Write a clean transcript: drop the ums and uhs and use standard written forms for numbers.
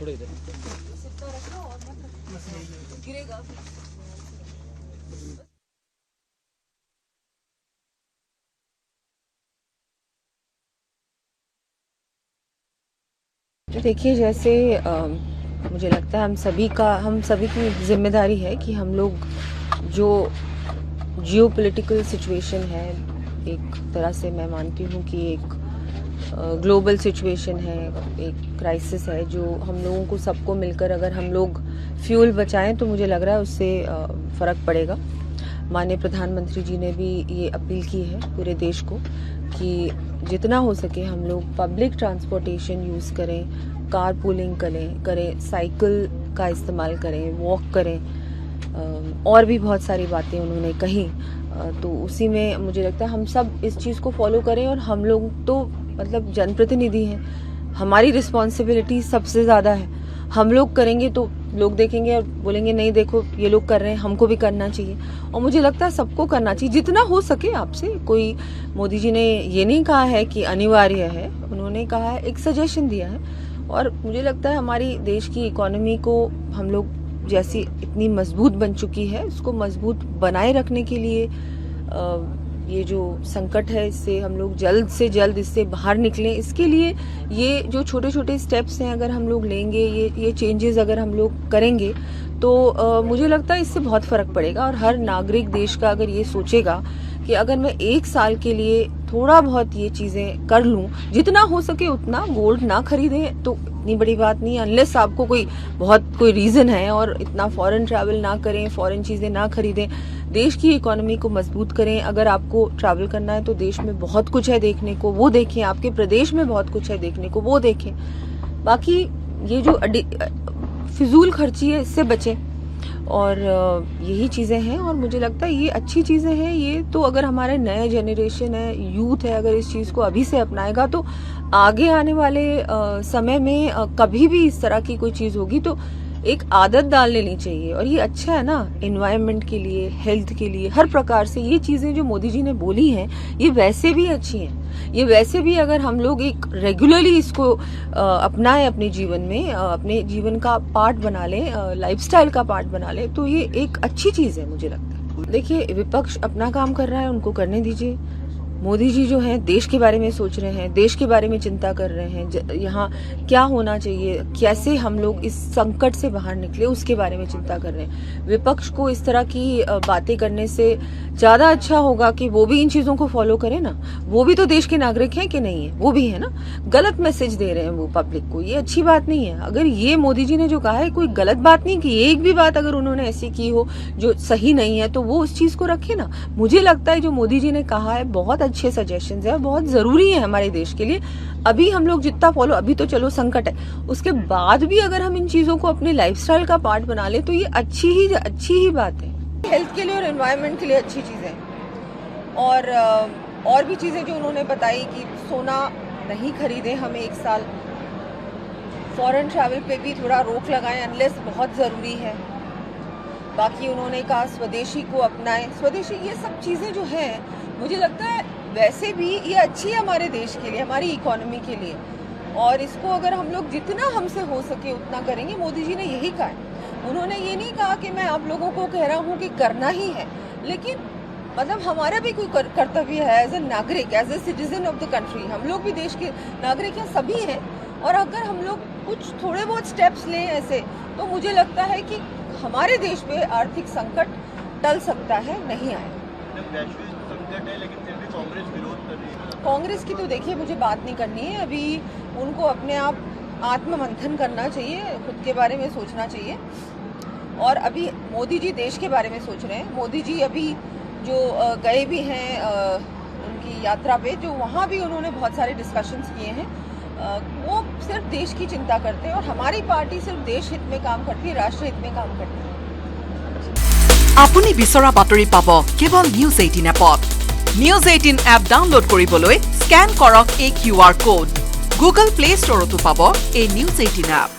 थोड़ा इधर गिरेगा। देखिए, जैसे मुझे लगता है हम सभी की जिम्मेदारी है कि हम लोग जो जियोपॉलिटिकल सिचुएशन है, एक तरह से मैं मानती हूँ कि एक ग्लोबल सिचुएशन है, एक क्राइसिस है, जो हम लोगों को सबको मिलकर अगर हम लोग फ्यूल बचाएं तो मुझे लग रहा है उससे फ़र्क पड़ेगा। माननीय प्रधानमंत्री जी ने भी ये अपील की है पूरे देश को कि जितना हो सके हम लोग पब्लिक ट्रांसपोर्टेशन यूज़ करें, कार पूलिंग करें, साइकिल का इस्तेमाल करें, वॉक करें, और भी बहुत सारी बातें उन्होंने कही। तो उसी में मुझे लगता है हम सब इस चीज़ को फॉलो करें। और हम लोग तो मतलब जनप्रतिनिधि हैं, हमारी रिस्पॉन्सिबिलिटी सबसे ज़्यादा है। हम लोग करेंगे तो लोग देखेंगे और बोलेंगे नहीं देखो ये लोग कर रहे हैं, हमको भी करना चाहिए। और मुझे लगता है सबको करना चाहिए जितना हो सके आपसे। कोई मोदी जी ने ये नहीं कहा है कि अनिवार्य है, उन्होंने कहा है, एक सजेशन दिया है। और मुझे लगता है हमारी देश की इकोनॉमी को हम लोग जैसी इतनी मजबूत बन चुकी है, उसको मजबूत बनाए रखने के लिए ये जो संकट है इससे हम लोग जल्द से जल्द इससे बाहर निकलें, इसके लिए ये जो छोटे छोटे स्टेप्स हैं अगर हम लोग लेंगे, ये चेंजेस अगर हम लोग करेंगे तो मुझे लगता है इससे बहुत फर्क पड़ेगा। और हर नागरिक देश का अगर ये सोचेगा कि अगर मैं 1 साल के लिए थोड़ा बहुत ये चीजें कर लूं, जितना हो सके उतना, गोल्ड ना खरीदें तो इतनी बड़ी बात नहीं है, अनलेस आपको कोई रीजन है, और इतना फॉरेन ट्रैवल ना करें, फॉरेन चीजें ना खरीदें, देश की इकोनॉमी को मजबूत करें। अगर आपको ट्रैवल करना है तो देश में बहुत कुछ है देखने को, वो देखें, आपके प्रदेश में बहुत कुछ है देखने को, वो देखें। बाकी ये जो फिजूल खर्ची है इससे बचें, और यही चीज़ें हैं। और मुझे लगता है ये अच्छी चीज़ें हैं। ये तो अगर हमारे नए जनरेशन है, यूथ है, अगर इस चीज़ को अभी से अपनाएगा तो आगे आने वाले समय में कभी भी इस तरह की कोई चीज़ होगी तो एक आदत डाल लेनी चाहिए। और ये अच्छा है ना, एनवायरनमेंट के लिए, हेल्थ के लिए, हर प्रकार से ये चीज़ें जो मोदी जी ने बोली हैं ये वैसे भी अच्छी हैं। ये वैसे भी अगर हम लोग एक रेगुलरली इसको अपनाएं अपने जीवन में, अपने जीवन का पार्ट बना लें, लाइफस्टाइल का पार्ट बना लें, तो ये एक अच्छी चीज़ है मुझे लगता है। देखिए, विपक्ष अपना काम कर रहा है, उनको करने दीजिए। मोदी जी जो हैं देश के बारे में सोच रहे हैं, देश के बारे में चिंता कर रहे हैं, यहाँ क्या होना चाहिए, कैसे हम लोग इस संकट से बाहर निकले, उसके बारे में चिंता कर रहे हैं। विपक्ष को इस तरह की बातें करने से ज्यादा अच्छा होगा कि वो भी इन चीजों को फॉलो करें ना। वो भी तो देश के नागरिक हैं कि नहीं है, वो भी है ना। गलत मैसेज दे रहे हैं वो पब्लिक को, ये अच्छी बात नहीं है। अगर ये मोदी जी ने जो कहा है कोई गलत बात नहीं की, एक भी बात अगर उन्होंने ऐसी की हो जो सही नहीं है तो वो उस चीज को रखे ना। मुझे लगता है जो मोदी जी ने कहा है बहुत अच्छे सजेशंस है, बहुत जरूरी है हमारे देश के लिए। अभी हम लोग जितना फॉलो, अभी तो चलो संकट है, उसके बाद भी अगर हम इन चीजों को अपने लाइफस्टाइल का पार्ट बना ले तो ये अच्छी ही बात है। हेल्थ के लिए और एनवायरनमेंट के लिए अच्छी चीजें, और भी चीजें जो उन्होंने बताई कि सोना नहीं खरीदें हमें 1 साल, फॉरेन ट्रैवल पे भी थोड़ा रोक लगाएं अनलेस बहुत जरूरी है। बाकी उन्होंने कहा स्वदेशी को अपनाएं, स्वदेशी, ये सब चीजें जो हैं मुझे लगता है वैसे भी ये अच्छी है हमारे देश के लिए, हमारी इकोनॉमी के लिए। और इसको अगर हम लोग जितना हमसे हो सके उतना करेंगे। मोदी जी ने यही कहा है, उन्होंने ये नहीं कहा कि मैं आप लोगों को कह रहा हूँ कि करना ही है, लेकिन मतलब हमारा भी कोई कर्तव्य है एज ए नागरिक, as a citizen of the country. हम लोग भी देश के नागरिक हैं, सभी हैं। और अगर हम लोग कुछ थोड़े बहुत स्टेप्स लें ऐसे, तो मुझे लगता है कि हमारे देश पे आर्थिक संकट टल सकता है, नहीं आए। संकट है लेकिन फिर भी कांग्रेस विरोध कर रही है। कांग्रेस की तो देखिए मुझे बात नहीं करनी है अभी, उनको अपने आप आत्ममंथन करना चाहिए, खुद के बारे में सोचना चाहिए। और अभी मोदी जी देश के बारे में सोच रहे हैं। मोदी जी अभी जो गए भी हैं उनकी यात्रा पे, जो वहाँ भी उन्होंने बहुत सारे डिस्कशंस किए हैं, वो सिर्फ देश की चिंता करते हैं। और हमारी पार्टी सिर्फ देश हित में काम करती है, राष्ट्र हित में काम करती है। আপুনি বিচৰা বাতৰি পাব কেৱল নিউজ 18 এপত। নিউজ 18 এপ ডাউনলোড কৰিবলৈ স্ক্যান কৰক এই QR কোড। গুগল প্লে ষ্টৰতো পাব এই নিউজ 18 এপ।